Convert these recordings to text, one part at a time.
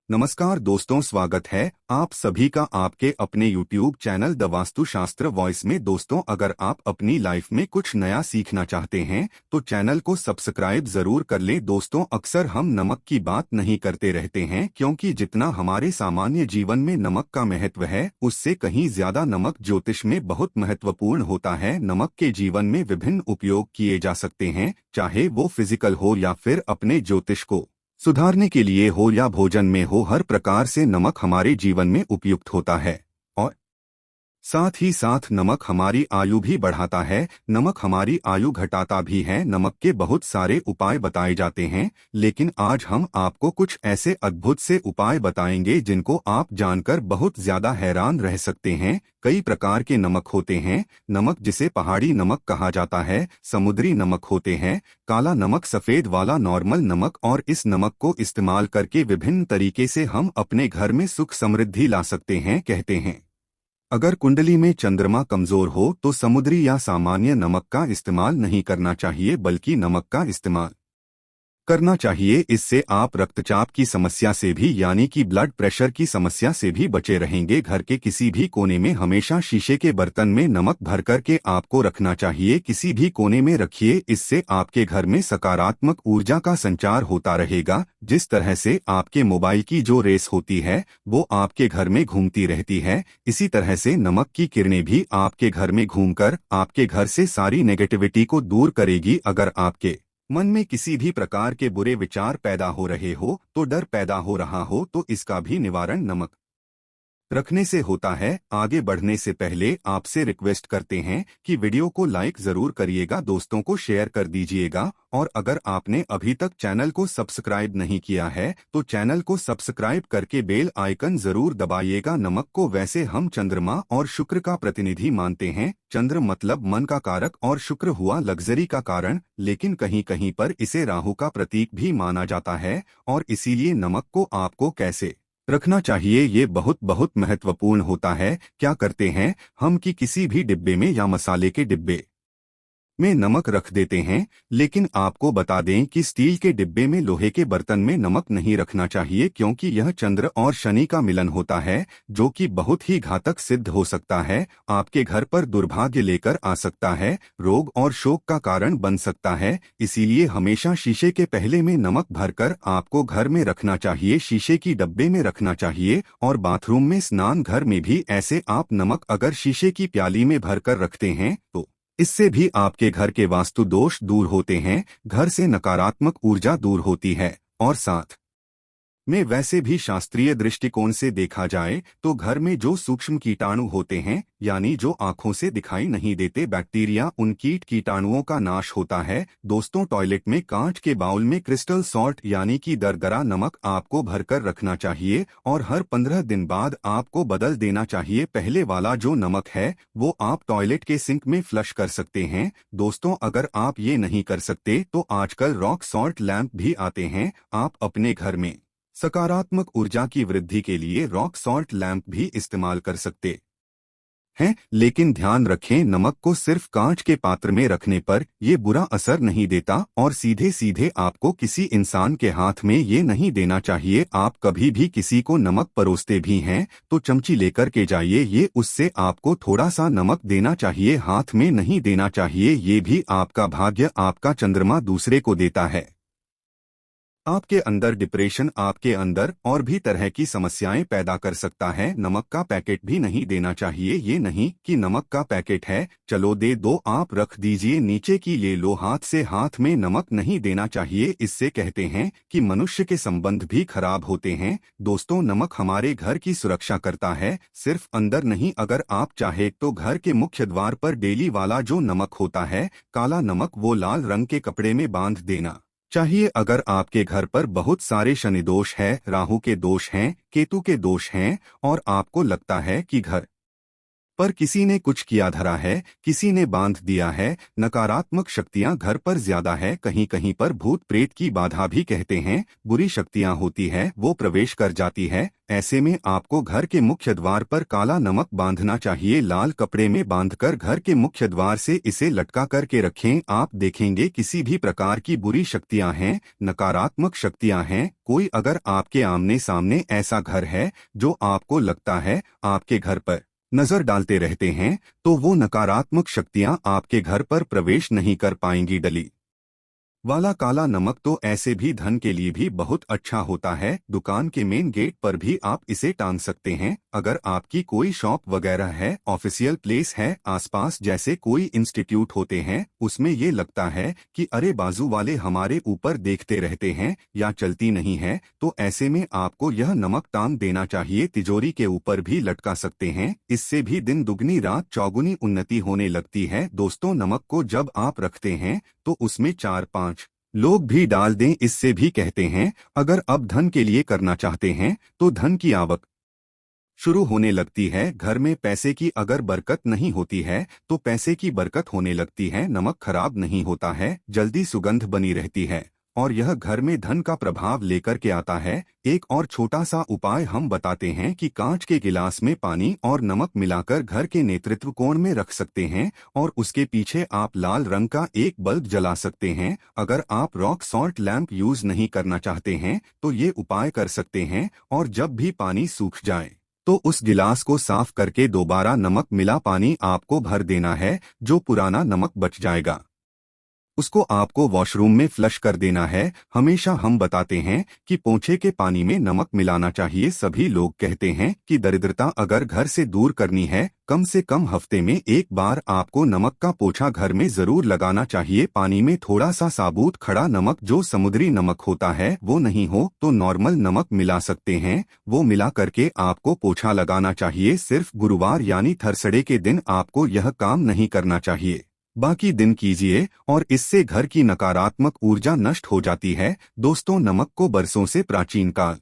नमस्कार दोस्तों, स्वागत है आप सभी का आपके अपने YouTube channel the Vastushastra voice में। दोस्तों, अगर आप अपनी लाइफ में कुछ नया सीखना चाहते हैं तो चैनल को सब्सक्राइब जरूर कर लें। दोस्तों, अक्सर हम नमक की बात नहीं करते रहते हैं, क्योंकि जितना हमारे सामान्य जीवन में नमक का महत्व है उससे कहीं ज्यादा नमक ज्योतिष में बहुत महत्वपूर्ण होता है। नमक के जीवन में विभिन्न उपयोग किए जा सकते हैं, चाहे वो फिजिकल हो या फिर अपने ज्योतिष को सुधारने के लिए हो या भोजन में हो। हर प्रकार से नमक हमारे जीवन में उपयुक्त होता है और साथ ही साथ नमक हमारी आयु भी बढ़ाता है, नमक हमारी आयु घटाता भी है। नमक के बहुत सारे उपाय बताए जाते हैं, लेकिन आज हम आपको कुछ ऐसे अद्भुत से उपाय बताएंगे जिनको आप जानकर बहुत ज्यादा हैरान रह सकते हैं। कई प्रकार के नमक होते हैं। नमक जिसे पहाड़ी नमक कहा जाता है, समुद्री नमक होते हैं, काला नमक, सफेद वाला नॉर्मल नमक। और इस नमक को इस्तेमाल करके विभिन्न तरीके से हम अपने घर में सुख समृद्धि ला सकते हैं। कहते हैं, अगर कुंडली में चंद्रमा कमजोर हो तो समुद्री या सामान्य नमक का इस्तेमाल नहीं करना चाहिए, बल्कि नमक का इस्तेमाल करना चाहिए। इससे आप रक्तचाप की समस्या से भी, यानी कि ब्लड प्रेशर की समस्या से भी बचे रहेंगे। घर के किसी भी कोने में हमेशा शीशे के बर्तन में नमक भर करके आपको रखना चाहिए। किसी भी कोने में रखिए, इससे आपके घर में सकारात्मक ऊर्जा का संचार होता रहेगा। जिस तरह से आपके मोबाइल की जो रेस होती है वो आपके घर में घूमती रहती है, इसी तरह से नमक की किरणें भी आपके घर में घूमकर आपके घर से सारी नेगेटिविटी को दूर करेगी। अगर आपके मन में किसी भी प्रकार के बुरे विचार पैदा हो रहे हो, तो डर पैदा हो रहा हो, तो इसका भी निवारण नमक रखने से होता है। आगे बढ़ने से पहले आपसे रिक्वेस्ट करते हैं कि वीडियो को लाइक जरूर करिएगा, दोस्तों को शेयर कर दीजिएगा। और अगर आपने अभी तक चैनल को सब्सक्राइब नहीं किया है तो चैनल को सब्सक्राइब करके बेल आइकन जरूर दबाइएगा। नमक को वैसे हम चंद्रमा और शुक्र का प्रतिनिधि मानते हैं। चंद्र मतलब मन का कारक और शुक्र हुआ लग्जरी का कारण, लेकिन कहीं कहीं पर इसे राहु का प्रतीक भी माना जाता है। और इसीलिए नमक को आपको कैसे रखना चाहिए ये बहुत बहुत महत्वपूर्ण होता है। क्या करते हैं हम कि किसी भी डिब्बे में या मसाले के डिब्बे में नमक रख देते हैं, लेकिन आपको बता दें कि स्टील के डिब्बे में, लोहे के बर्तन में नमक नहीं रखना चाहिए, क्योंकि यह चंद्र और शनि का मिलन होता है, जो कि बहुत ही घातक सिद्ध हो सकता है। आपके घर पर दुर्भाग्य लेकर आ सकता है, रोग और शोक का कारण बन सकता है। इसीलिए हमेशा शीशे के पहले में नमक भरकर आपको घर में रखना चाहिए, शीशे की डब्बे में रखना चाहिए। और बाथरूम में, स्नान घर में भी ऐसे आप नमक अगर शीशे की प्याली में भरकर रखते हैं तो इससे भी आपके घर के वास्तु दोष दूर होते हैं, घर से नकारात्मक ऊर्जा दूर होती है। और साथ में वैसे भी शास्त्रीय दृष्टिकोण से देखा जाए तो घर में जो सूक्ष्म कीटाणु होते हैं, यानी जो आंखों से दिखाई नहीं देते बैक्टीरिया, उन कीटाणुओं का नाश होता है। दोस्तों, टॉयलेट में कांच के बाउल में क्रिस्टल सॉल्ट यानी कि दरदरा नमक आपको भरकर रखना चाहिए और हर 15 दिन बाद आपको बदल देना चाहिए। पहले वाला जो नमक है वो आप टॉयलेट के सिंक में फ्लश कर सकते हैं। दोस्तों, अगर आप ये नहीं कर सकते तो आजकल रॉक सॉल्ट लैंप भी आते हैं। आप अपने घर में सकारात्मक ऊर्जा की वृद्धि के लिए रॉक सॉल्ट लैंप भी इस्तेमाल कर सकते हैं, लेकिन ध्यान रखें, नमक को सिर्फ कांच के पात्र में रखने पर यह बुरा असर नहीं देता और सीधे सीधे आपको किसी इंसान के हाथ में ये नहीं देना चाहिए। आप कभी भी किसी को नमक परोसते भी हैं तो चमची लेकर के जाइए, ये उससे आपको थोड़ा सा नमक देना चाहिए, हाथ में नहीं देना चाहिए। ये भी आपका भाग्य, आपका चंद्रमा दूसरे को देता है। आपके अंदर डिप्रेशन, आपके अंदर और भी तरह की समस्याएं पैदा कर सकता है। नमक का पैकेट भी नहीं देना चाहिए, ये नहीं कि नमक का पैकेट है चलो दे दो, आप रख दीजिए, नीचे की ले लो, हाथ से हाथ में नमक नहीं देना चाहिए। इससे कहते हैं कि मनुष्य के संबंध भी खराब होते हैं। दोस्तों, नमक हमारे घर की सुरक्षा करता है, सिर्फ अंदर नहीं। अगर आप चाहे तो घर के मुख्य द्वार पर डेली वाला जो नमक होता है, काला नमक, वो लाल रंग के कपड़े में बांध देना चाहिए। अगर आपके घर पर बहुत सारे शनि दोष है, राहु के दोष हैं, केतु के दोष हैं और आपको लगता है कि घर पर किसी ने कुछ किया धरा है, किसी ने बांध दिया है। नकारात्मक शक्तियां घर पर ज्यादा है, कहीं कहीं पर भूत प्रेत की बाधा भी कहते हैं। बुरी शक्तियां होती है, वो प्रवेश कर जाती है। ऐसे में आपको घर के मुख्य द्वार पर काला नमक बांधना चाहिए। लाल कपड़े में बांधकर घर के मुख्य द्वार से इसे लटका करके रखें। आप देखेंगे किसी भी प्रकार की बुरी शक्तियां हैं, नकारात्मक शक्तियां हैं, कोई अगर आपके आमने सामने ऐसा घर है जो आपको लगता है आपके घर पर नजर डालते रहते हैं, तो वो नकारात्मक शक्तियां आपके घर पर प्रवेश नहीं कर पाएंगी। डली वाला काला नमक तो ऐसे भी धन के लिए भी बहुत अच्छा होता है। दुकान के मेन गेट पर भी आप इसे टांग सकते हैं। अगर आपकी कोई शॉप वगैरह है, ऑफिशियल प्लेस है, आसपास जैसे कोई इंस्टीट्यूट होते हैं, उसमें ये लगता है कि अरे बाजू वाले हमारे ऊपर देखते रहते हैं या चलती नहीं है, तो ऐसे में आपको यह नमक टांग देना चाहिए। तिजोरी के ऊपर भी लटका सकते हैं। इससे भी दिन दुगनी रात चौगुनी उन्नति होने लगती है। दोस्तों, नमक को जब आप रखते हैं तो उसमें 4-5 लोग भी डाल दें। इससे भी कहते हैं अगर अब धन के लिए करना चाहते हैं तो धन की आवक शुरू होने लगती है। घर में पैसे की अगर बरकत नहीं होती है तो पैसे की बरकत होने लगती है। नमक खराब नहीं होता है, जल्दी सुगंध बनी रहती है और यह घर में धन का प्रभाव लेकर के आता है। एक और छोटा सा उपाय हम बताते हैं कि कांच के गिलास में पानी और नमक मिलाकर घर के नेतृत्व कोण में रख सकते हैं और उसके पीछे आप लाल रंग का एक बल्ब जला सकते हैं। अगर आप रॉक सॉल्ट लैंप यूज नहीं करना चाहते हैं तो ये उपाय कर सकते हैं। और जब भी पानी सूख जाए तो उस गिलास को साफ करके दोबारा नमक मिला पानी आपको भर देना है। जो पुराना नमक बच जाएगा उसको आपको वॉशरूम में फ्लश कर देना है। हमेशा हम बताते हैं कि पोंछे के पानी में नमक मिलाना चाहिए। सभी लोग कहते हैं कि दरिद्रता अगर घर से दूर करनी है, कम से कम हफ्ते में एक बार आपको नमक का पोछा घर में जरूर लगाना चाहिए। पानी में थोड़ा सा साबुत खड़ा नमक, जो समुद्री नमक होता है, वो नहीं हो तो नॉर्मल नमक मिला सकते हैं। वो मिला करके आपको पोछा लगाना चाहिए। सिर्फ गुरुवार यानी थर्सडे के दिन आपको यह काम नहीं करना चाहिए, बाकी दिन कीजिए और इससे घर की नकारात्मक ऊर्जा नष्ट हो जाती है। दोस्तों, नमक को बरसों से प्राचीन काल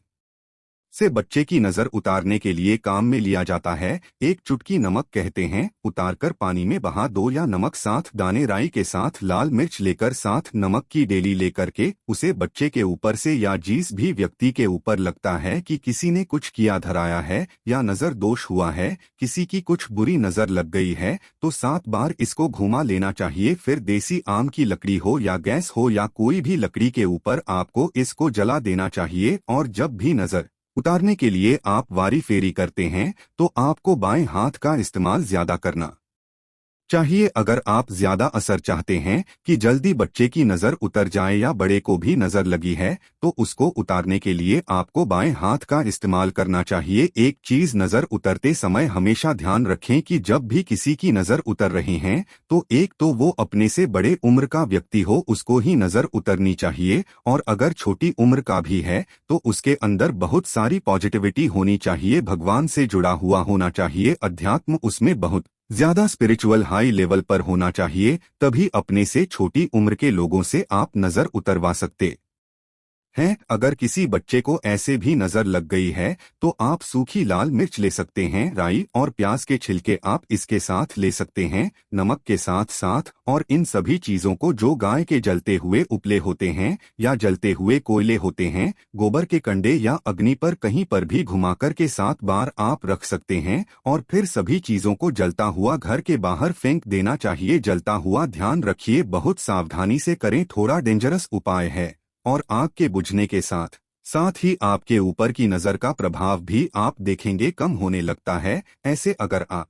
से बच्चे की नजर उतारने के लिए काम में लिया जाता है। एक चुटकी नमक कहते हैं उतारकर पानी में बहा दो, या नमक 7 दाने राई के साथ लाल मिर्च लेकर 7 नमक की डेली लेकर के उसे बच्चे के ऊपर से या जिस भी व्यक्ति के ऊपर लगता है कि किसी ने कुछ किया धराया है या नजर दोष हुआ है, किसी की कुछ बुरी नजर लग गई है, तो 7 बार इसको घुमा लेना चाहिए। फिर देसी आम की लकड़ी हो या गैस हो या कोई भी लकड़ी के ऊपर आपको इसको जला देना चाहिए। और जब भी नजर उतारने के लिए आप वारी फेरी करते हैं तो आपको बाएं हाथ का इस्तेमाल ज्यादा करना चाहिए। अगर आप ज्यादा असर चाहते हैं कि जल्दी बच्चे की नजर उतर जाए या बड़े को भी नजर लगी है, तो उसको उतारने के लिए आपको बाएं हाथ का इस्तेमाल करना चाहिए। एक चीज, नजर उतरते समय हमेशा ध्यान रखें कि जब भी किसी की नजर उतर रही है तो एक तो वो अपने से बड़े उम्र का व्यक्ति हो, उसको ही नजर उतरनी चाहिए। और अगर छोटी उम्र का भी है तो उसके अंदर बहुत सारी पॉजिटिविटी होनी चाहिए, भगवान से जुड़ा हुआ होना चाहिए, अध्यात्म उसमें बहुत ज्यादा स्पिरिचुअल हाई लेवल पर होना चाहिए। तभी अपने से छोटी उम्र के लोगों से आप नजर उतरवा सकते हैं। अगर किसी बच्चे को ऐसे भी नजर लग गई है तो आप सूखी लाल मिर्च ले सकते हैं, राई और प्याज के छिलके आप इसके साथ ले सकते हैं, नमक के साथ साथ। और इन सभी चीजों को, जो गाय के जलते हुए उपले होते हैं या जलते हुए कोयले होते हैं, गोबर के कंडे या अग्नि पर कहीं पर भी घुमाकर के 7 बार आप रख सकते हैं। और फिर सभी चीजों को जलता हुआ घर के बाहर फेंक देना चाहिए। जलता हुआ ध्यान रखिए, बहुत सावधानी से करें, थोड़ा डेंजरस उपाय है। और आग के बुझने के साथ साथ ही आपके ऊपर की नजर का प्रभाव भी आप देखेंगे कम होने लगता है। ऐसे अगर आप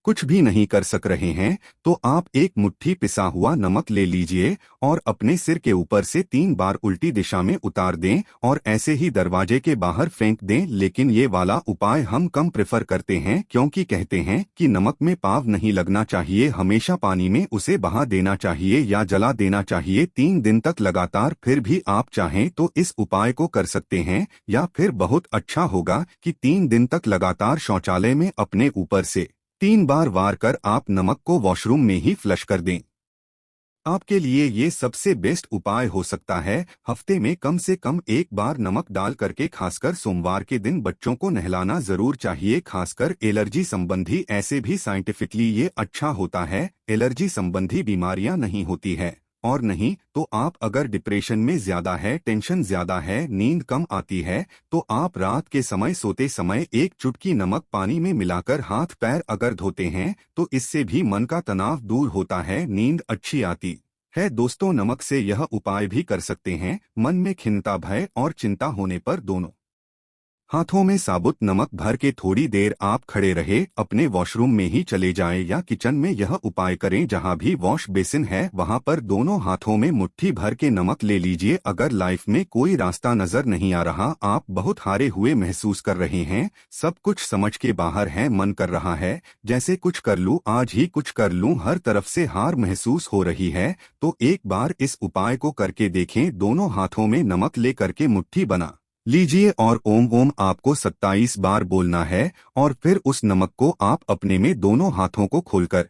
कुछ भी नहीं कर सक रहे हैं तो आप एक मुट्ठी पिसा हुआ नमक ले लीजिए और अपने सिर के ऊपर से 3 बार उल्टी दिशा में उतार दें और ऐसे ही दरवाजे के बाहर फेंक दें। लेकिन ये वाला उपाय हम कम प्रेफर करते हैं, क्योंकि कहते हैं कि नमक में पाव नहीं लगना चाहिए, हमेशा पानी में उसे बहा देना चाहिए या जला देना चाहिए 3 दिन तक लगातार। फिर भी आप चाहें तो इस उपाय को कर सकते हैं, या फिर बहुत अच्छा होगा कि 3 दिन तक लगातार शौचालय में अपने ऊपर से 3 बार वार कर आप नमक को वॉशरूम में ही फ्लश कर दें। आपके लिए ये सबसे बेस्ट उपाय हो सकता है। हफ्ते में कम से कम एक बार नमक डाल करके, खासकर सोमवार के दिन बच्चों को नहलाना जरूर चाहिए। खासकर एलर्जी संबंधी, ऐसे भी साइंटिफिकली ये अच्छा होता है, एलर्जी संबंधी बीमारियां नहीं होती है। और नहीं तो आप अगर डिप्रेशन में ज्यादा है, टेंशन ज्यादा है, नींद कम आती है, तो आप रात के समय सोते समय एक चुटकी नमक पानी में मिलाकर हाथ पैर अगर धोते हैं तो इससे भी मन का तनाव दूर होता है, नींद अच्छी आती है। दोस्तों, नमक से यह उपाय भी कर सकते हैं। मन में खिन्नता, भय और चिंता होने पर दोनों हाथों में साबुत नमक भर के थोड़ी देर आप खड़े रहे, अपने वॉशरूम में ही चले जाएं या किचन में यह उपाय करें। जहां भी वॉश बेसिन है वहां पर दोनों हाथों में मुट्ठी भर के नमक ले लीजिए। अगर लाइफ में कोई रास्ता नजर नहीं आ रहा, आप बहुत हारे हुए महसूस कर रहे हैं, सब कुछ समझ के बाहर है, मन कर रहा है जैसे कुछ कर लूं, आज ही कुछ कर लूं, हर तरफ से हार महसूस हो रही है, तो एक बार इस उपाय को करके देखें। दोनों हाथों में नमक ले करके मुट्ठी बना लीजिए और ओम ओम आपको 27 बार बोलना है, और फिर उस नमक को आप अपने में दोनों हाथों को खोलकर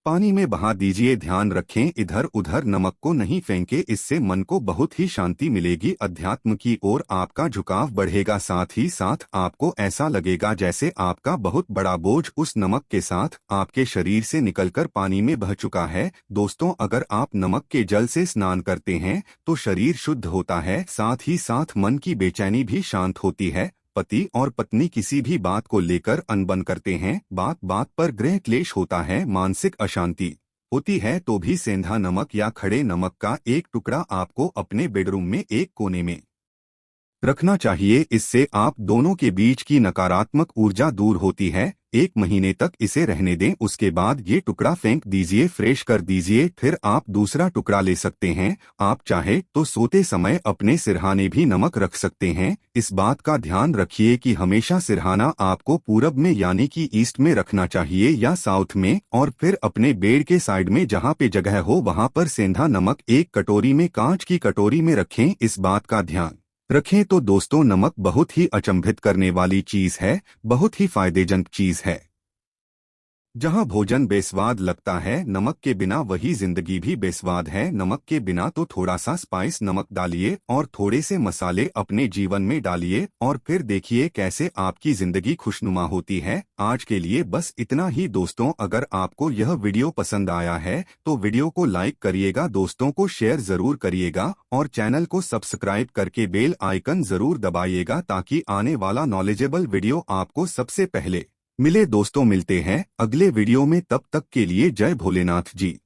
पानी में बहा दीजिए। ध्यान रखें, इधर उधर नमक को नहीं फेंके, इससे मन को बहुत ही शांति मिलेगी, अध्यात्म की ओर आपका झुकाव बढ़ेगा। साथ ही साथ आपको ऐसा लगेगा जैसे आपका बहुत बड़ा बोझ उस नमक के साथ आपके शरीर से निकलकर पानी में बह चुका है। दोस्तों, अगर आप नमक के जल से स्नान करते हैं तो शरीर शुद्ध होता है, साथ ही साथ मन की बेचैनी भी शांत होती है। पति और पत्नी किसी भी बात को लेकर अनबन करते हैं, बात बात पर गृह क्लेश होता है, मानसिक अशांति होती है, तो भी सेंधा नमक या खड़े नमक का एक टुकड़ा आपको अपने बेडरूम में एक कोने में रखना चाहिए। इससे आप दोनों के बीच की नकारात्मक ऊर्जा दूर होती है। 1 महीने तक इसे रहने दें, उसके बाद ये टुकड़ा फेंक दीजिए, फ्रेश कर दीजिए, फिर आप दूसरा टुकड़ा ले सकते हैं। आप चाहे तो सोते समय अपने सिरहाने भी नमक रख सकते हैं। इस बात का ध्यान रखिए कि हमेशा सिरहाना आपको पूरब में यानी कि ईस्ट में रखना चाहिए या साउथ में, और फिर अपने बेड के साइड में जहाँ पे जगह हो वहाँ पर सेंधा नमक एक कटोरी में, कांच की कटोरी में रखें। इस बात का ध्यान रखें। तो दोस्तों, नमक बहुत ही अचंभित करने वाली चीज है, बहुत ही फायदेजनक चीज है। जहां भोजन बेस्वाद लगता है, नमक के बिना वही जिंदगी भी बेस्वाद है। नमक के बिना तो थोड़ा सा स्पाइस नमक डालिए और थोड़े से मसाले अपने जीवन में डालिए, और फिर देखिए कैसे आपकी जिंदगी खुशनुमा होती है। आज के लिए बस इतना ही दोस्तों। अगर आपको यह वीडियो पसंद आया है तो वीडियो को लाइक करिएगा, दोस्तों को शेयर जरूर करिएगा, और चैनल को सब्सक्राइब करके बेल आइकन जरूर दबाइएगा, ताकि आने वाला नॉलेजेबल वीडियो आपको सबसे पहले मिले। दोस्तों, मिलते हैं अगले वीडियो में, तब तक के लिए जय भोलेनाथ जी।